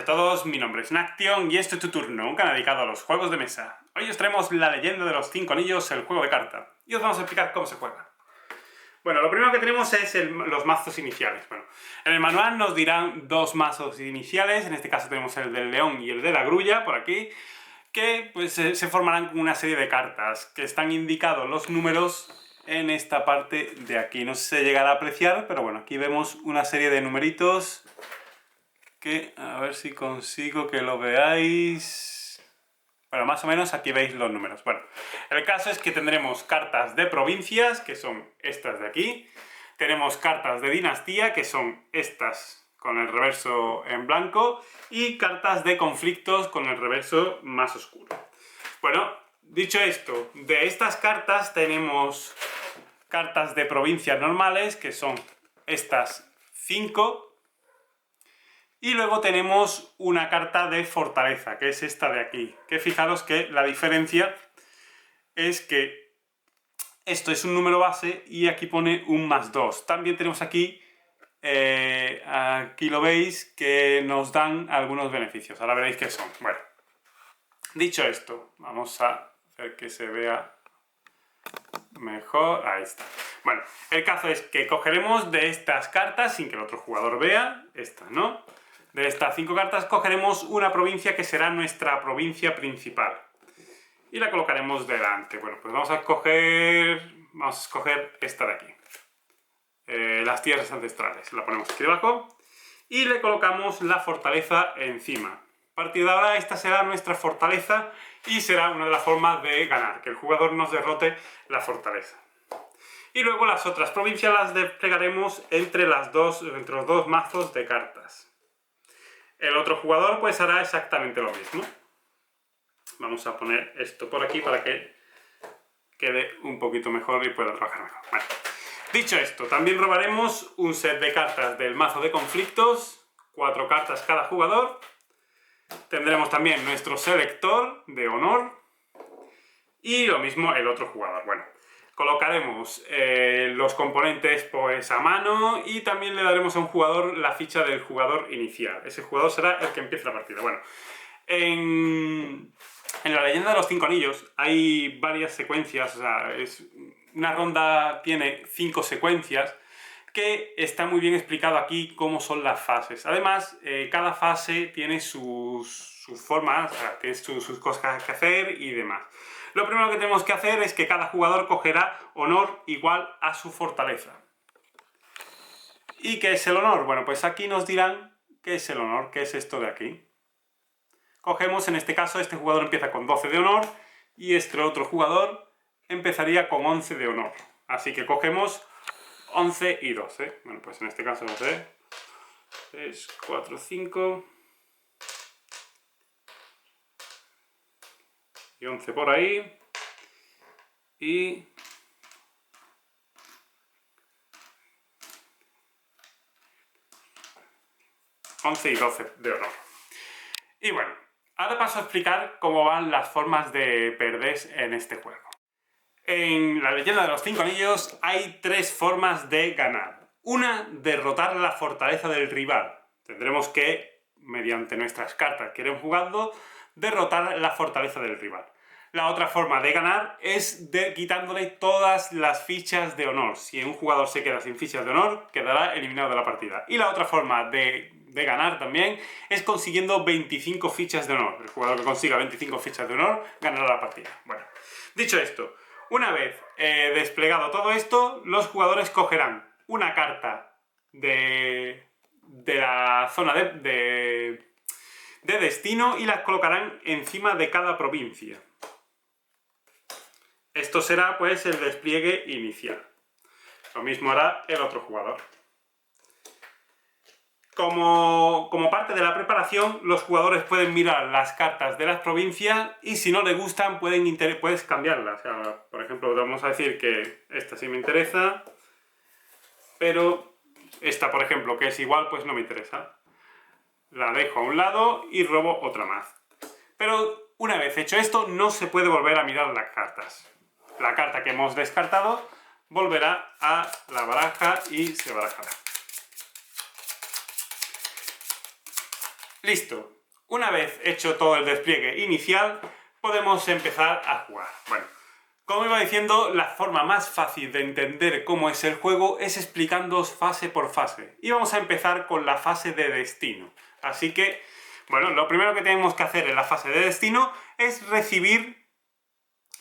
a todos, mi nombre es Naction y este es Tu Turno, un canal dedicado a los juegos de mesa. Hoy os traemos La Leyenda de los 5 Anillos, el juego de carta, y os vamos a explicar cómo se juega. Bueno, lo primero que tenemos es los mazos iniciales. Bueno, en el manual nos dirán dos mazos iniciales, en este caso tenemos el del león y el de la grulla, por aquí, que pues se formarán con una serie de cartas, que están indicados los números en esta parte de aquí. No sé si se llegará a apreciar, pero bueno, aquí vemos una serie de numeritos que, a ver si consigo que lo veáis. Bueno, más o menos aquí veis los números. Bueno, el caso es que tendremos cartas de provincias, que son estas de aquí. Tenemos cartas de dinastía, que son estas con el reverso en blanco. Y cartas de conflictos con el reverso más oscuro. Bueno, dicho esto, de estas cartas tenemos cartas de provincias normales, que son estas 5. Y luego tenemos una carta de fortaleza, que es esta de aquí. Que fijaros que la diferencia es que esto es un número base y aquí pone un +2. También tenemos aquí, aquí lo veis, que nos dan algunos beneficios. Ahora veréis qué son. Bueno, dicho esto, vamos a hacer que se vea mejor. Ahí está. Bueno, el caso es que cogeremos de estas cartas, sin que el otro jugador vea, estas, ¿no? De estas 5 cartas cogeremos una provincia que será nuestra provincia principal. Y la colocaremos delante. Bueno, pues vamos a escoger esta de aquí. Las tierras ancestrales. La ponemos aquí debajo. Y le colocamos la fortaleza encima. A partir de ahora esta será nuestra fortaleza y será una de las formas de ganar. Que el jugador nos derrote la fortaleza. Y luego las otras provincias las desplegaremos entre los dos mazos de cartas. El otro jugador pues hará exactamente lo mismo. Vamos a poner esto por aquí para que quede un poquito mejor y pueda trabajar mejor. Bueno, dicho esto, también robaremos un set de cartas del mazo de conflictos, 4 cartas cada jugador. Tendremos también nuestro selector de honor y lo mismo el otro jugador. Bueno, colocaremos los componentes pues a mano y también le daremos a un jugador la ficha del jugador inicial. Ese jugador será el que empiece la partida. Bueno, en la Leyenda de los 5 Anillos hay varias secuencias, o sea, una ronda tiene 5 secuencias, que está muy bien explicado aquí cómo son las fases. Además, cada fase tiene sus formas, o sea, tiene sus cosas que hacer y demás. Lo primero que tenemos que hacer es que cada jugador cogerá honor igual a su fortaleza. ¿Y qué es el honor? Bueno, pues aquí nos dirán qué es el honor, qué es esto de aquí. Cogemos, en este caso, este jugador empieza con 12 de honor y este otro jugador empezaría con 11 de honor. Así que cogemos 11 y 12. Bueno, pues en este caso, no sé, 3, 4, 5... y 11 por ahí, y 11 y 12 de honor. Y bueno, ahora paso a explicar cómo van las formas de perder en este juego. En la Leyenda de los 5 Anillos hay 3 formas de ganar. Una, derrotar la fortaleza del rival. Tendremos que, mediante nuestras cartas que iremos jugando, derrotar la fortaleza del rival. La otra forma de ganar es quitándole todas las fichas de honor. Si un jugador se queda sin fichas de honor, quedará eliminado de la partida. Y la otra forma de ganar también es consiguiendo 25 fichas de honor. El jugador que consiga 25 fichas de honor ganará la partida. Bueno, dicho esto, una vez desplegado todo esto, los jugadores cogerán una carta de la zona de destino y las colocarán encima de cada provincia. Esto será pues el despliegue inicial. Lo mismo hará el otro jugador. Como parte de la preparación, los jugadores pueden mirar las cartas de las provincias y si no les gustan puedes cambiarlas. O sea, por ejemplo, vamos a decir que esta sí me interesa, pero esta, por ejemplo, que es igual, pues no me interesa. La dejo a un lado y robo otra más. Pero una vez hecho esto, no se puede volver a mirar las cartas. La carta que hemos descartado volverá a la baraja y se barajará. Listo. Una vez hecho todo el despliegue inicial, podemos empezar a jugar. Bueno, como iba diciendo, la forma más fácil de entender cómo es el juego es explicándoos fase por fase. Y vamos a empezar con la fase de destino. Así que, bueno, lo primero que tenemos que hacer en la fase de destino es recibir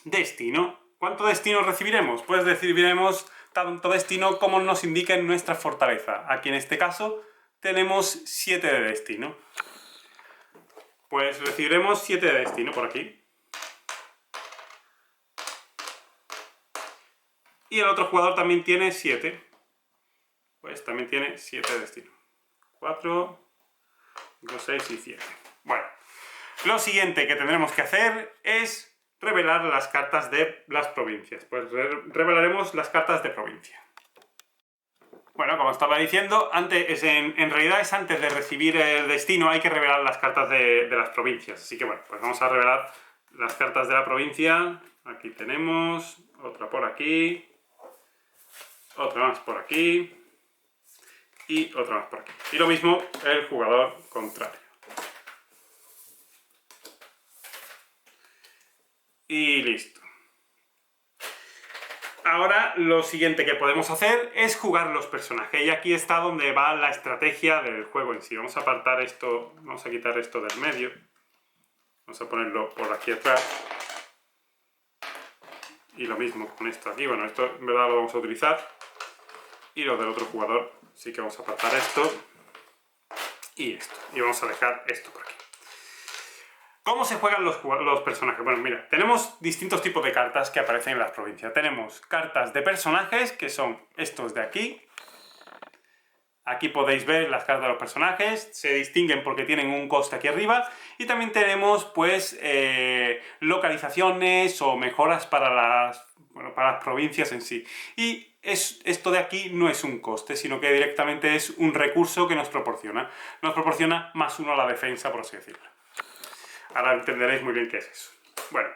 destino. ¿Cuánto destino recibiremos? Pues recibiremos tanto destino como nos indica en nuestra fortaleza. Aquí en este caso tenemos 7 de destino. Pues recibiremos 7 de destino por aquí. Y el otro jugador también tiene 7. Pues también tiene 7 de destino. 4, 5, 6 y 7. Bueno, lo siguiente que tendremos que hacer es revelar las cartas de las provincias. Pues revelaremos las cartas de provincia. Bueno, como estaba diciendo, en realidad es antes de recibir el destino, hay que revelar las cartas de las provincias. Así que bueno, pues vamos a revelar las cartas de la provincia. Aquí tenemos, otra por aquí, otra más por aquí y otra más por aquí. Y lo mismo el jugador contrario. Y listo. Ahora lo siguiente que podemos hacer es jugar los personajes. Y aquí está donde va la estrategia del juego en sí. Vamos a apartar esto, vamos a quitar esto del medio. Vamos a ponerlo por aquí atrás. Y lo mismo con esto aquí. Bueno, esto en verdad lo vamos a utilizar. Y lo del otro jugador sí que vamos a apartar esto. Y esto. Y vamos a dejar esto por aquí. ¿Cómo se juegan los personajes? Bueno, mira, tenemos distintos tipos de cartas que aparecen en las provincias. Tenemos cartas de personajes, que son estos de aquí. Aquí podéis ver las cartas de los personajes, se distinguen porque tienen un coste aquí arriba. Y también tenemos, pues, localizaciones o mejoras para las provincias en sí. Y esto de aquí no es un coste, sino que directamente es un recurso que nos proporciona. Nos proporciona +1 a la defensa, por así decirlo. Ahora entenderéis muy bien qué es eso. Bueno,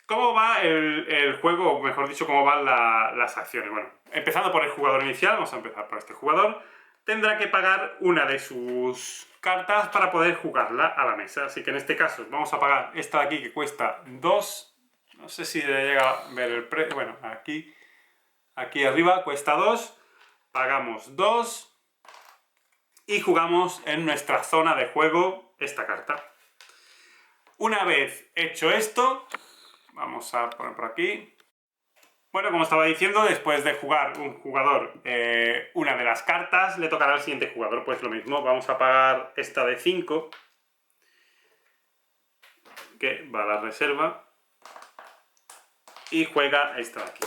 ¿cómo va el juego? O mejor dicho, ¿cómo van las acciones? Bueno, empezando por el jugador inicial, vamos a empezar por este jugador. Tendrá que pagar una de sus cartas para poder jugarla a la mesa. Así que en este caso vamos a pagar esta de aquí que cuesta 2. No sé si llega a ver el precio. Bueno, aquí arriba cuesta 2. Pagamos 2. Y jugamos en nuestra zona de juego esta carta. Una vez hecho esto, vamos a poner por aquí. Bueno, como estaba diciendo, después de jugar un jugador una de las cartas, le tocará al siguiente jugador. Pues lo mismo, vamos a pagar esta de 5, que va a la reserva, y juega esta de aquí.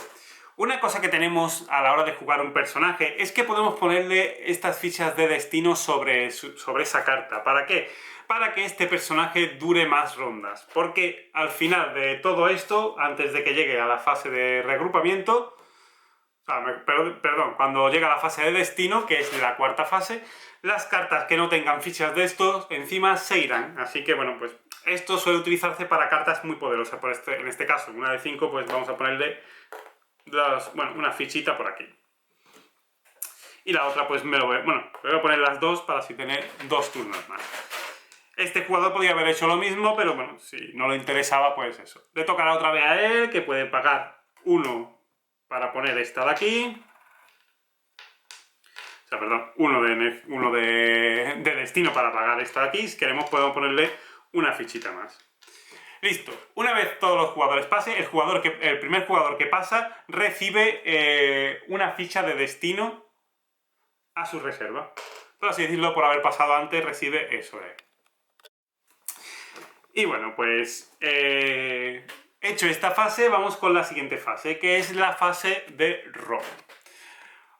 Una cosa que tenemos a la hora de jugar un personaje es que podemos ponerle estas fichas de destino sobre esa carta. ¿Para qué? Para que este personaje dure más rondas. Porque al final de todo esto, antes de que llegue a la fase de regrupamiento, cuando llega a la fase de destino, que es la cuarta fase, las cartas que no tengan fichas de estos encima se irán. Así que bueno, pues esto suele utilizarse para cartas muy poderosas. En este caso, una de 5, pues vamos a ponerle una fichita por aquí. Y la otra pues voy a poner las dos para así tener 2 turnos más. Este jugador podría haber hecho lo mismo, pero bueno, si no le interesaba, pues eso. Le tocará otra vez a él, que puede pagar 1 para poner esta de aquí. O sea, perdón, uno de destino para pagar esta de aquí. Si queremos podemos ponerle una fichita más. Listo. Una vez todos los jugadores pasen, el primer jugador que pasa recibe una ficha de destino a su reserva. Por así decirlo, por haber pasado antes, recibe eso. Y bueno, pues hecho esta fase, vamos con la siguiente fase, que es la fase de robo.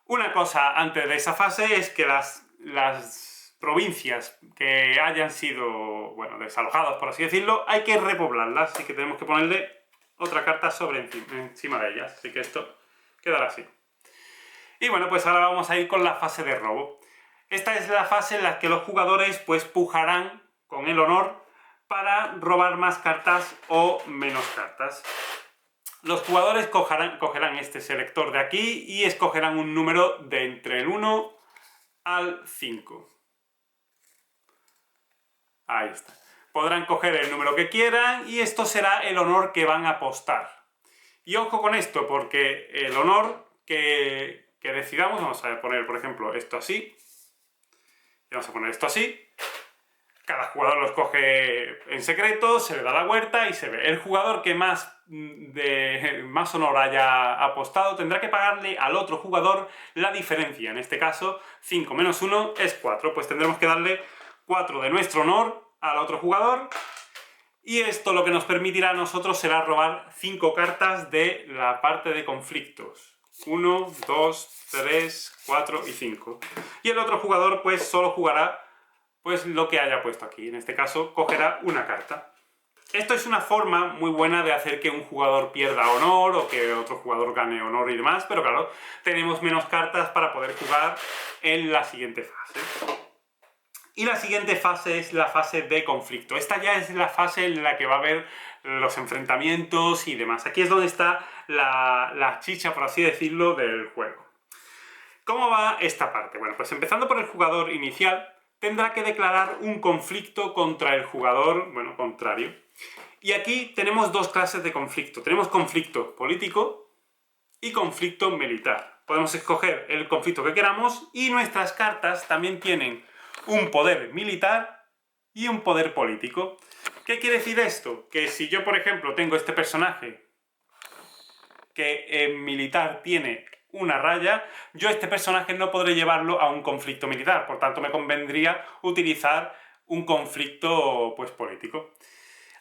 Una cosa antes de esa fase es que las provincias que hayan sido, desalojadas, por así decirlo, hay que repoblarlas, así que tenemos que ponerle otra carta encima de ellas, así que esto quedará así. Y bueno, pues ahora vamos a ir con la fase de robo. Esta es la fase en la que los jugadores pues pujarán con el honor para robar más cartas o menos cartas. Los jugadores cogerán este selector de aquí y escogerán un número de entre el 1 al 5. Ahí está. Podrán coger el número que quieran y esto será el honor que van a apostar. Y ojo con esto, porque el honor que decidamos, vamos a poner, por ejemplo, esto así. Y vamos a poner esto así. Cada jugador lo escoge en secreto, se le da la vuelta y se ve. El jugador que más honor haya apostado tendrá que pagarle al otro jugador la diferencia. En este caso, 5 menos 1 es 4. Pues tendremos que darle 4 de nuestro honor al otro jugador. Y esto lo que nos permitirá a nosotros será robar 5 cartas de la parte de conflictos. 1, 2, 3, 4 y 5. Y el otro jugador pues solo jugará pues lo que haya puesto aquí. En este caso cogerá una carta. Esto es una forma muy buena de hacer que un jugador pierda honor o que otro jugador gane honor y demás, pero claro, tenemos menos cartas para poder jugar en la siguiente fase. Y la siguiente fase es la fase de conflicto. Esta ya es la fase en la que va a haber los enfrentamientos y demás. Aquí es donde está la chicha, por así decirlo, del juego. ¿Cómo va esta parte? Bueno, pues empezando por el jugador inicial, tendrá que declarar un conflicto contra el jugador, bueno, contrario. Y aquí tenemos dos clases de conflicto. Tenemos conflicto político y conflicto militar. Podemos escoger el conflicto que queramos y nuestras cartas también tienen un poder militar y un poder político. ¿Qué quiere decir esto? Que si yo, por ejemplo, tengo este personaje que en militar tiene una raya, yo este personaje no podré llevarlo a un conflicto militar, por tanto me convendría utilizar un conflicto pues político.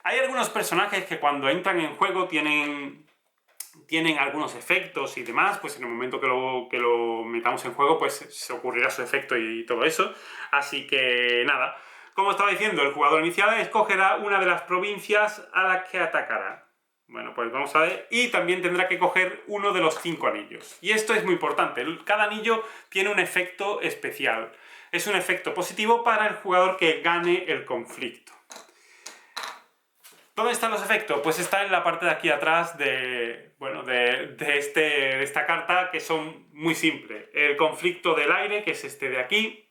Hay algunos personajes que cuando entran en juego tienen algunos efectos y demás, pues en el momento que lo metamos en juego pues se ocurrirá su efecto y todo eso, así que nada, como estaba diciendo, el jugador inicial escogerá una de las provincias a la que atacará. Bueno, pues vamos a ver, y también tendrá que coger uno de los 5 anillos. Y esto es muy importante, cada anillo tiene un efecto especial. Es un efecto positivo para el jugador que gane el conflicto. ¿Dónde están los efectos? Pues está en la parte de aquí atrás de esta carta, que son muy simples. El conflicto del aire, que es este de aquí,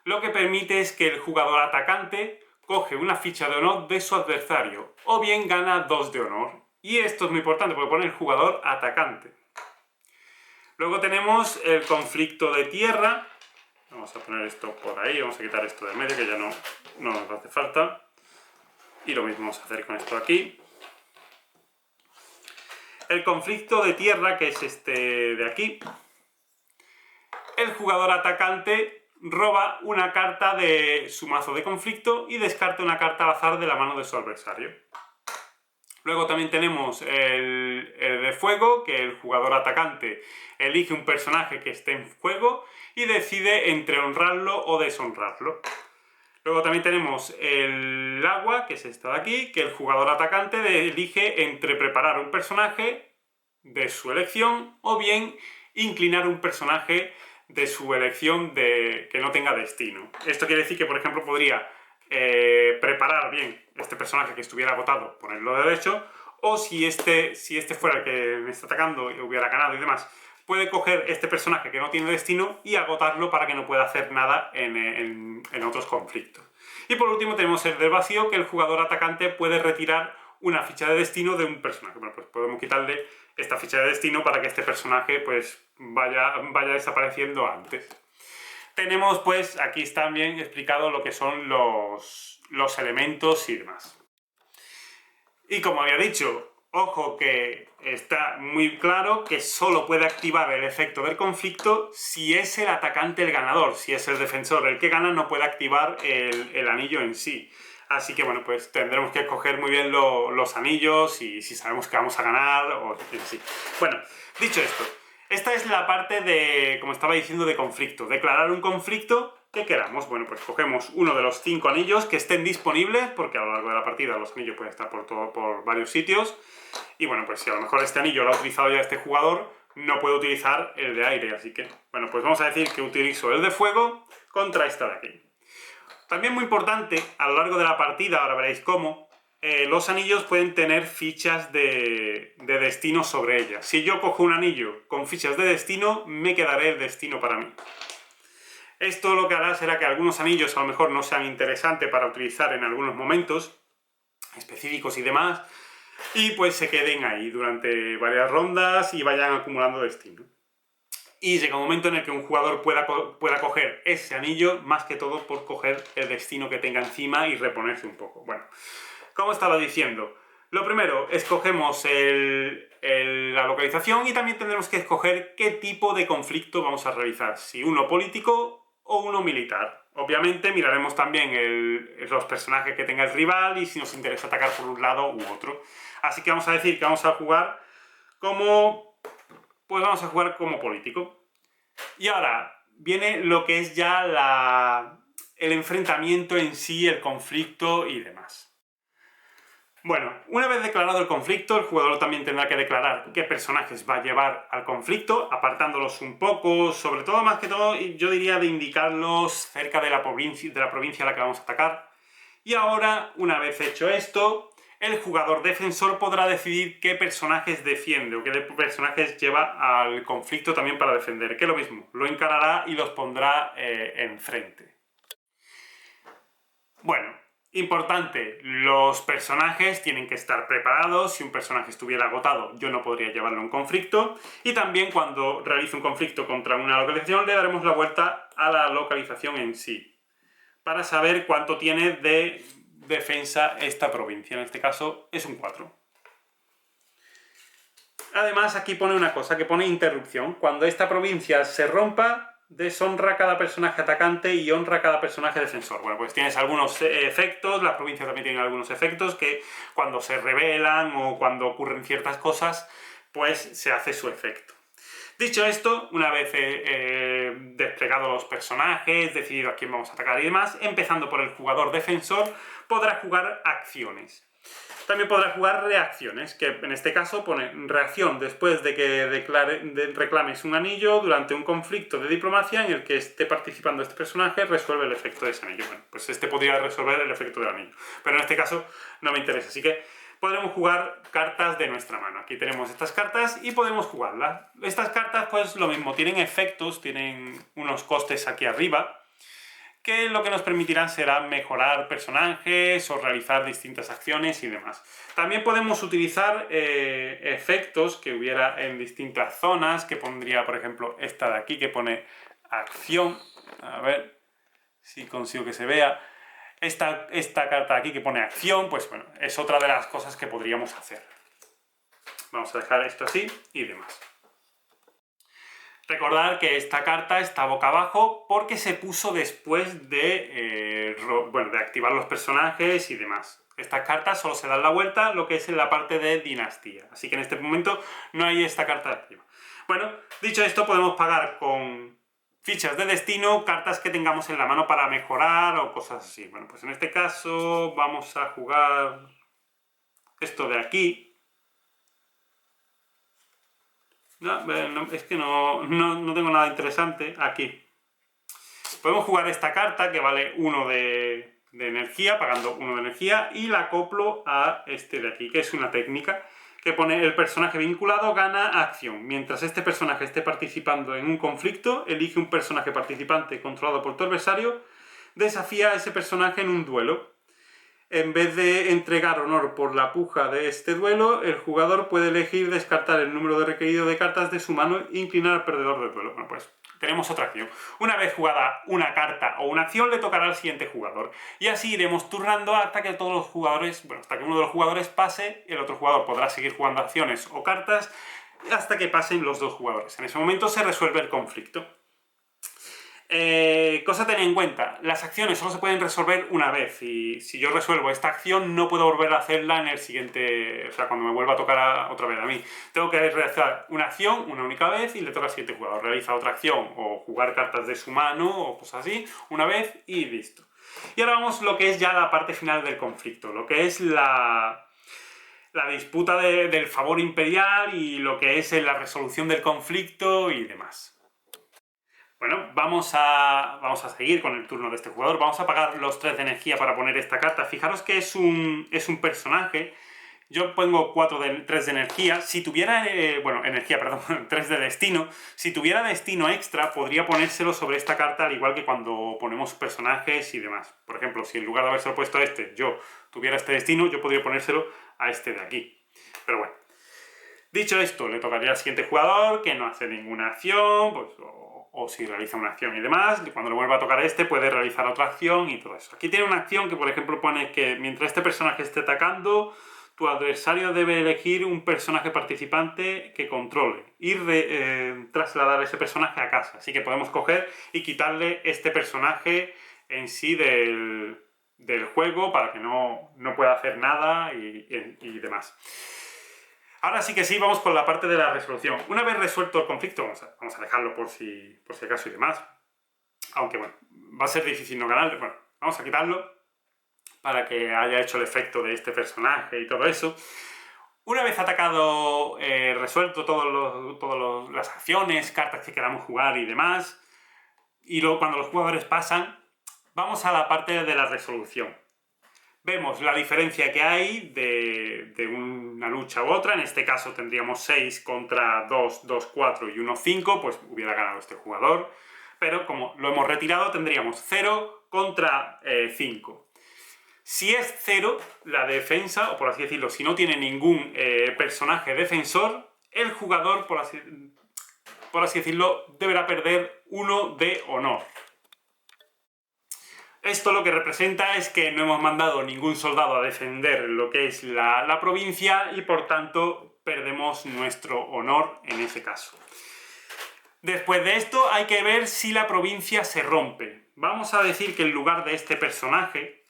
lo que permite es que el jugador atacante coge una ficha de honor de su adversario, o bien gana 2 de honor. Y esto es muy importante porque pone el jugador atacante. Luego tenemos el conflicto de tierra. Vamos a poner esto por ahí, vamos a quitar esto de medio que ya no nos hace falta. Y lo mismo vamos a hacer con esto de aquí. El conflicto de tierra, que es este de aquí. El jugador atacante roba una carta de su mazo de conflicto y descarta una carta al azar de la mano de su adversario. Luego también tenemos el de fuego, que el jugador atacante elige un personaje que esté en fuego y decide entre honrarlo o deshonrarlo. Luego también tenemos el agua, que es esta de aquí, que el jugador atacante elige entre preparar un personaje de su elección o bien inclinar un personaje de su elección que no tenga destino. Esto quiere decir que, por ejemplo, podría preparar bien este personaje que estuviera agotado, ponerlo derecho, o si este fuera el que me está atacando y hubiera ganado y demás, puede coger este personaje que no tiene destino y agotarlo para que no pueda hacer nada en otros conflictos. Y por último tenemos el del vacío, que el jugador atacante puede retirar una ficha de destino de un personaje. Bueno, pues podemos quitarle esta ficha de destino para que este personaje pues vaya desapareciendo antes. Tenemos pues aquí está bien explicado lo que son los elementos y demás. Y como había dicho, ojo que está muy claro que solo puede activar el efecto del conflicto si es el atacante el ganador. Si es el defensor el que gana, no puede activar el anillo en sí. Así que bueno, pues tendremos que escoger muy bien los anillos y si sabemos que vamos a ganar o en sí. Bueno, dicho esto, esta es la parte de, como estaba diciendo, de conflicto. Declarar un conflicto que queramos. Bueno, pues cogemos uno de los 5 anillos que estén disponibles, porque a lo largo de la partida los anillos pueden estar por varios sitios. Y bueno, pues si a lo mejor este anillo lo ha utilizado ya este jugador, no puede utilizar el de aire. Así que, bueno, pues vamos a decir que utilizo el de fuego contra esta de aquí. También muy importante, a lo largo de la partida, ahora veréis cómo, los anillos pueden tener fichas de destino sobre ellas. Si yo cojo un anillo con fichas de destino, me quedaré el destino para mí. Esto lo que hará será que algunos anillos a lo mejor no sean interesantes para utilizar en algunos momentos específicos y demás, y pues se queden ahí durante varias rondas y vayan acumulando destino. Y llega un momento en el que un jugador pueda coger ese anillo, más que todo por coger el destino que tenga encima y reponerse un poco. Bueno, como estaba diciendo, lo primero, escogemos la localización y también tendremos que escoger qué tipo de conflicto vamos a realizar, si uno político o uno militar. Obviamente miraremos también los personajes que tenga el rival y si nos interesa atacar por un lado u otro. Así que vamos a decir que vamos a jugar como... Pues vamos a jugar como político. Y ahora viene lo que es ya el enfrentamiento en sí, el conflicto y demás. Bueno, una vez declarado el conflicto, el jugador también tendrá que declarar qué personajes va a llevar al conflicto, apartándolos un poco, sobre todo, más que todo, yo diría de indicarlos cerca de la provincia a la que vamos a atacar. Y ahora, una vez hecho esto, el jugador defensor podrá decidir qué personajes defiende o qué personajes lleva al conflicto también para defender, que es lo mismo, lo encarará y los pondrá enfrente. Bueno, importante, los personajes tienen que estar preparados. Si un personaje estuviera agotado, yo no podría llevarlo a un conflicto. Y también cuando realice un conflicto contra una localización, le daremos la vuelta a la localización en sí, para saber cuánto tiene de defensa esta provincia. En este caso es un 4. Además, aquí pone una cosa, que pone interrupción. Cuando esta provincia se rompa, deshonra a cada personaje atacante y honra a cada personaje defensor. Bueno, pues tienes algunos efectos, las provincias también tienen algunos efectos que cuando se revelan o cuando ocurren ciertas cosas, pues se hace su efecto. Dicho esto, una vez desplegado los personajes, decidido a quién vamos a atacar y demás, empezando por el jugador defensor, podrá jugar acciones. También podrá jugar reacciones, que en este caso pone reacción después de que reclames un anillo durante un conflicto de diplomacia en el que esté participando este personaje, resuelve el efecto de ese anillo. Bueno, pues este podría resolver el efecto del anillo, pero en este caso no me interesa, así que podremos jugar cartas de nuestra mano. Aquí tenemos estas cartas y podemos jugarlas. Estas cartas, pues lo mismo, tienen efectos, tienen unos costes aquí arriba, que lo que nos permitirán será mejorar personajes o realizar distintas acciones y demás. También podemos utilizar efectos que hubiera en distintas zonas, que pondría, por ejemplo, esta de aquí, que pone acción. A ver si consigo que se vea. Esta carta de aquí que pone acción, pues bueno, es otra de las cosas que podríamos hacer. Vamos a dejar esto así y demás. Recordad que esta carta está boca abajo porque se puso después de activar los personajes y demás. Estas cartas solo se dan la vuelta lo que es en la parte de dinastía. Así que en este momento no hay esta carta activa. Bueno, dicho esto, podemos pagar con fichas de destino cartas que tengamos en la mano para mejorar o cosas así. Bueno, pues en este caso vamos a jugar esto de aquí. No, es que no tengo nada interesante aquí. Podemos jugar esta carta que vale 1 de energía, pagando 1 de energía, y la acoplo a este de aquí, que es una técnica que pone el personaje vinculado gana acción. Mientras este personaje esté participando en un conflicto, elige un personaje participante controlado por tu adversario, desafía a ese personaje en un duelo. En vez de entregar honor por la puja de este duelo, el jugador puede elegir descartar el número de requerido de cartas de su mano e inclinar al perdedor del duelo. Bueno, pues tenemos otra acción. Una vez jugada una carta o una acción, le tocará al siguiente jugador. Y así iremos turnando hasta que todos los jugadores, hasta que uno de los jugadores pase, el otro jugador podrá seguir jugando acciones o cartas hasta que pasen los dos jugadores. En ese momento se resuelve el conflicto. Cosa a tener en cuenta, las acciones solo se pueden resolver una vez y si yo resuelvo esta acción no puedo volver a hacerla en el siguiente, o sea, cuando me vuelva a tocar otra vez a mí. Tengo que realizar una acción una única vez y le toca al siguiente jugador. Realiza otra acción o jugar cartas de su mano o cosas así, una vez y listo. Y ahora vamos a lo que es ya la parte final del conflicto, lo que es la disputa del favor imperial y lo que es la resolución del conflicto y demás. Bueno, vamos a seguir con el turno de este jugador. Vamos a pagar los 3 de energía para poner esta carta. Fijaros que es un personaje yo pongo 3 de energía. Si tuviera, bueno, energía, perdón, 3 de destino. Si tuviera destino extra, podría ponérselo sobre esta carta, al igual que cuando ponemos personajes y demás. Por ejemplo, si en lugar de habérselo puesto a este, yo tuviera este destino, yo podría ponérselo a este de aquí. Pero bueno. Dicho esto, le tocaría al siguiente jugador, que no hace ninguna acción, pues, o si realiza una acción y demás. Y cuando le vuelva a tocar a este, puede realizar otra acción y todo eso. Aquí tiene una acción que, por ejemplo, pone que mientras este personaje esté atacando, tu adversario debe elegir un personaje participante que controle y trasladar ese personaje a casa. Así que podemos coger y quitarle este personaje en sí del juego para que no pueda hacer nada y demás. Ahora sí que sí, vamos con la parte de la resolución. Una vez resuelto el conflicto, vamos a dejarlo por si acaso y demás. Aunque bueno, va a ser difícil no ganar. Bueno, vamos a quitarlo para que haya hecho el efecto de este personaje y todo eso. Una vez atacado, resuelto todas las acciones, cartas que queramos jugar y demás, y luego cuando los jugadores pasan, vamos a la parte de la resolución. Vemos la diferencia que hay de una lucha u otra. En este caso tendríamos 6 contra 2, 2, 4 y 1, 5, pues hubiera ganado este jugador. Pero como lo hemos retirado, tendríamos 0 contra 5. Si es 0 la defensa, o por así decirlo, si no tiene ningún personaje defensor, el jugador, por así decirlo, deberá perder 1 de honor. Esto lo que representa es que no hemos mandado ningún soldado a defender lo que es la provincia y por tanto perdemos nuestro honor en ese caso. Después de esto hay que ver si la provincia se rompe. Vamos a decir que en lugar de este personaje,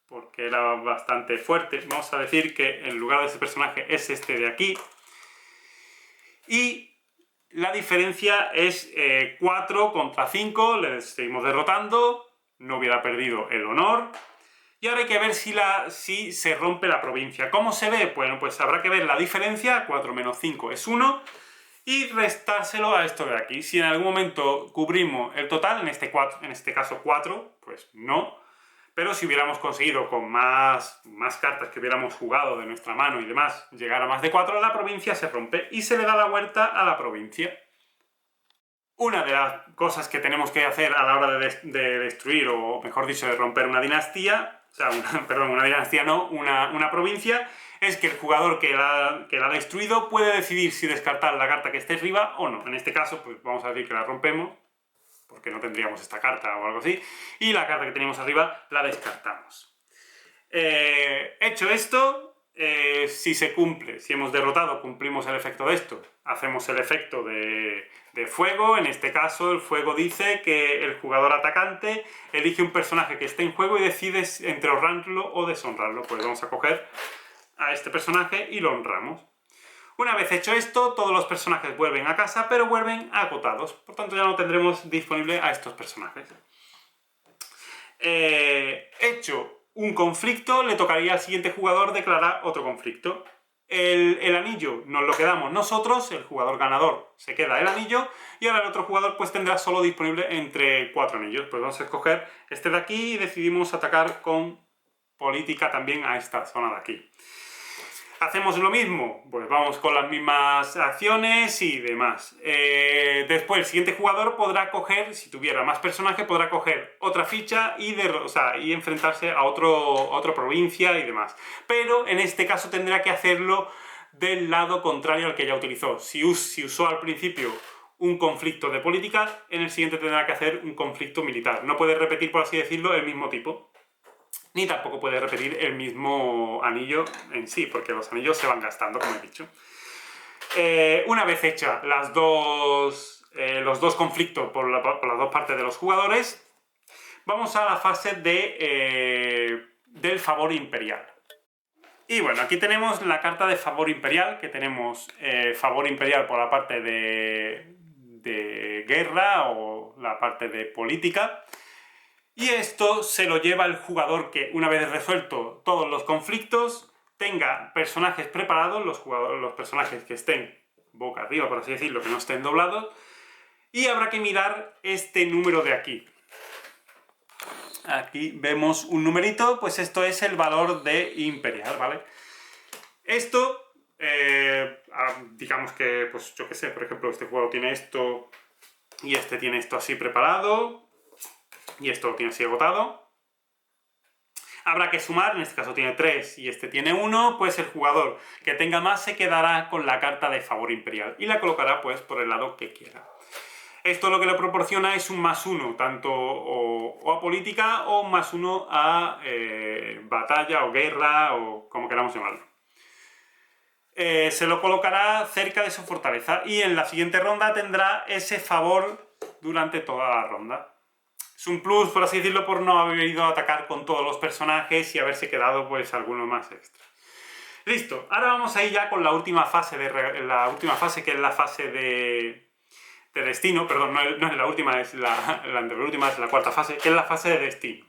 porque era bastante fuerte, vamos a decir que en lugar de este personaje es este de aquí. Y la diferencia es 4 contra 5, le seguimos derrotando, no hubiera perdido el honor. Y ahora hay que ver si se rompe la provincia. ¿Cómo se ve? Bueno, pues habrá que ver la diferencia, 4 menos 5 es 1, y restárselo a esto de aquí. Si en algún momento cubrimos el total, en este caso 4, pues no. Pero si hubiéramos conseguido con más cartas que hubiéramos jugado de nuestra mano y demás, llegar a más de 4, la provincia se rompe y se le da la vuelta a la provincia. Una de las cosas que tenemos que hacer a la hora de destruir, o mejor dicho, de romper una dinastía, o sea, una dinastía no, una provincia, es que el jugador que la ha destruido puede decidir si descartar la carta que esté arriba o no. En este caso, pues vamos a decir que la rompemos, porque no tendríamos esta carta o algo así, y la carta que teníamos arriba la descartamos. Hecho esto, si se cumple, si hemos derrotado, cumplimos el efecto de esto, hacemos el efecto de fuego. En este caso el fuego dice que el jugador atacante elige un personaje que esté en juego y decide entre honrarlo o deshonrarlo. Pues vamos a coger a este personaje y lo honramos. Una vez hecho esto, todos los personajes vuelven a casa, pero vuelven agotados. Por tanto, ya no tendremos disponible a estos personajes. Hecho un conflicto, le tocaría al siguiente jugador declarar otro conflicto. El anillo nos lo quedamos nosotros, el jugador ganador se queda el anillo, y ahora el otro jugador pues tendrá solo disponible entre 4 anillos. Pues vamos a escoger este de aquí y decidimos atacar con política también a esta zona de aquí. ¿Hacemos lo mismo? Pues vamos con las mismas acciones y demás. Después el siguiente jugador podrá coger, si tuviera más personajes, podrá coger otra ficha y enfrentarse a otra provincia y demás. Pero en este caso tendrá que hacerlo del lado contrario al que ya utilizó. Si usó al principio un conflicto de política, en el siguiente tendrá que hacer un conflicto militar. No puede repetir, por así decirlo, el mismo tipo. Ni tampoco puede repetir el mismo anillo en sí, porque los anillos se van gastando, como he dicho. Una vez hecha los dos conflictos por las dos partes de los jugadores, vamos a la fase del favor imperial. Y bueno, aquí tenemos la carta de favor imperial, que tenemos favor imperial por la parte de guerra o la parte de política. Y esto se lo lleva el jugador que, una vez resuelto todos los conflictos, tenga personajes preparados, los personajes que estén boca arriba, por así decirlo, que no estén doblados, y habrá que mirar este número de aquí. Aquí vemos un numerito, pues esto es el valor de imperial, ¿vale? Esto, digamos que, pues yo qué sé, por ejemplo, este jugador tiene esto y este tiene esto así preparado y esto lo tiene así agotado. Habrá que sumar, en este caso tiene 3 y este tiene 1, pues el jugador que tenga más se quedará con la carta de favor imperial y la colocará pues por el lado que quiera. Esto lo que le proporciona es un +1, tanto o a política o un +1 a batalla o guerra o como queramos llamarlo. Se lo colocará cerca de su fortaleza y en la siguiente ronda tendrá ese favor durante toda la ronda. Es un plus, por así decirlo, por no haber ido a atacar con todos los personajes y haberse quedado pues alguno más extra. Listo, ahora vamos a ir ya con la última fase, que es la fase de destino, perdón, no es la última, es la antepenúltima, es la cuarta fase, que es la fase de destino.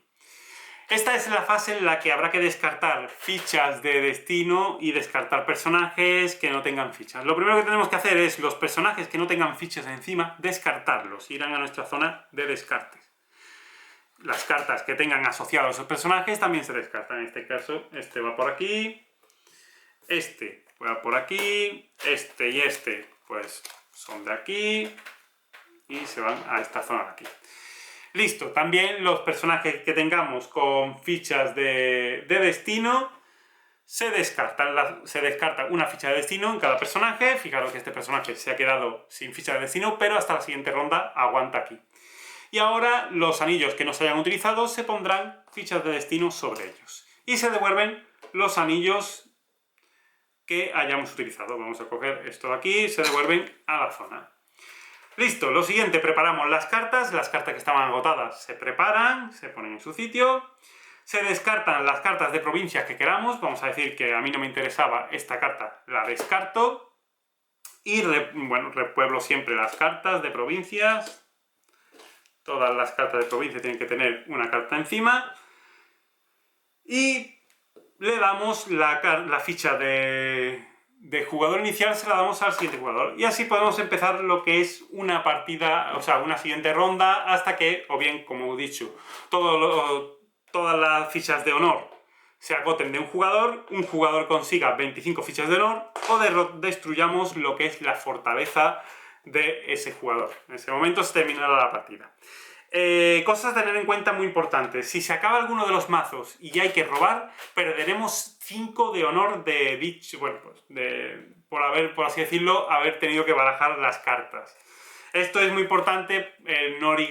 Esta es la fase en la que habrá que descartar fichas de destino y descartar personajes que no tengan fichas. Lo primero que tenemos que hacer es los personajes que no tengan fichas encima, descartarlos, irán a nuestra zona de descartes. Las cartas que tengan asociados a esos personajes también se descartan. En este caso, este va por aquí, este va por aquí, este y este pues son de aquí y se van a esta zona de aquí. Listo, también los personajes que tengamos con fichas de destino se descartan. Se descarta una ficha de destino en cada personaje. Fijaros que este personaje se ha quedado sin ficha de destino, pero hasta la siguiente ronda aguanta aquí. Y ahora los anillos que no se hayan utilizado se pondrán fichas de destino sobre ellos. Y se devuelven los anillos que hayamos utilizado. Vamos a coger esto de aquí, se devuelven a la zona. Listo, lo siguiente, preparamos las cartas que estaban agotadas se preparan, se ponen en su sitio, se descartan las cartas de provincias que queramos, vamos a decir que a mí no me interesaba esta carta, la descarto, y repueblo siempre las cartas de provincias, todas las cartas de provincia tienen que tener una carta encima, y le damos la ficha de jugador inicial, se la damos al siguiente jugador. Y así podemos empezar lo que es una partida, o sea, una siguiente ronda, hasta que, o bien, como he dicho, todas las fichas de honor se agoten de un jugador consiga 25 fichas de honor, o destruyamos lo que es la fortaleza de ese jugador. En ese momento se terminará la partida. Cosas a tener en cuenta muy importantes. Si se acaba alguno de los mazos y hay que robar, perderemos 5 de honor de dicho, bueno, pues por así decirlo, haber tenido que barajar las cartas. Esto es muy importante, no ir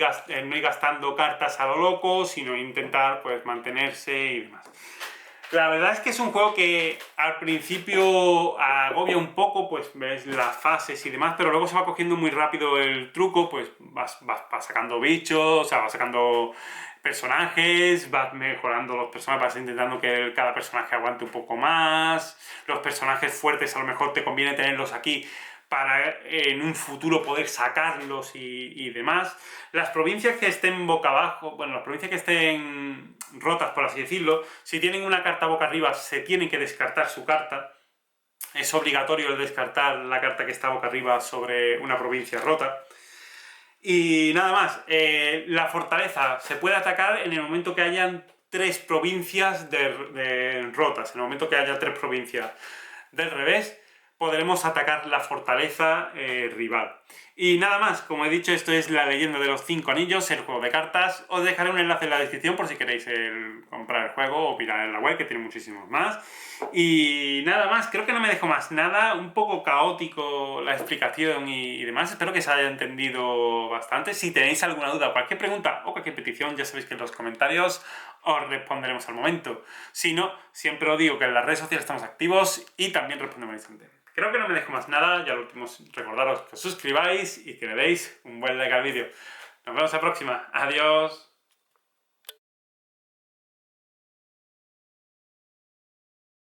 gastando cartas a lo loco, sino intentar pues mantenerse y demás. La verdad es que es un juego que al principio agobia un poco, pues ves las fases y demás, pero luego se va cogiendo muy rápido el truco, pues vas sacando bichos, o sea, vas sacando personajes, vas mejorando los personajes, vas intentando que cada personaje aguante un poco más, los personajes fuertes a lo mejor te conviene tenerlos aquí para en un futuro poder sacarlos y demás. Las provincias que estén boca abajo, bueno, las provincias que estén rotas, por así decirlo, si tienen una carta boca arriba, se tienen que descartar su carta. Es obligatorio el descartar la carta que está boca arriba sobre una provincia rota. Y nada más, la fortaleza se puede atacar en el momento que hayan 3 provincias rotas, en el momento que haya 3 provincias del revés, podremos atacar la fortaleza rival. Y nada más, como he dicho, esto es la leyenda de los 5 anillos, el juego de cartas. Os dejaré un enlace en la descripción por si queréis comprar el juego o mirar en la web, que tiene muchísimos más. Y nada más, creo que no me dejo más nada, un poco caótico la explicación y demás. Espero que se haya entendido bastante. Si tenéis alguna duda, cualquier pregunta o cualquier petición, ya sabéis que en los comentarios os responderemos al momento. Si no, siempre os digo que en las redes sociales estamos activos y también respondemos al instante. Creo que no me dejo más nada, ya lo último es recordaros que os suscribáis y que le deis un buen like al vídeo. Nos vemos la próxima, adiós.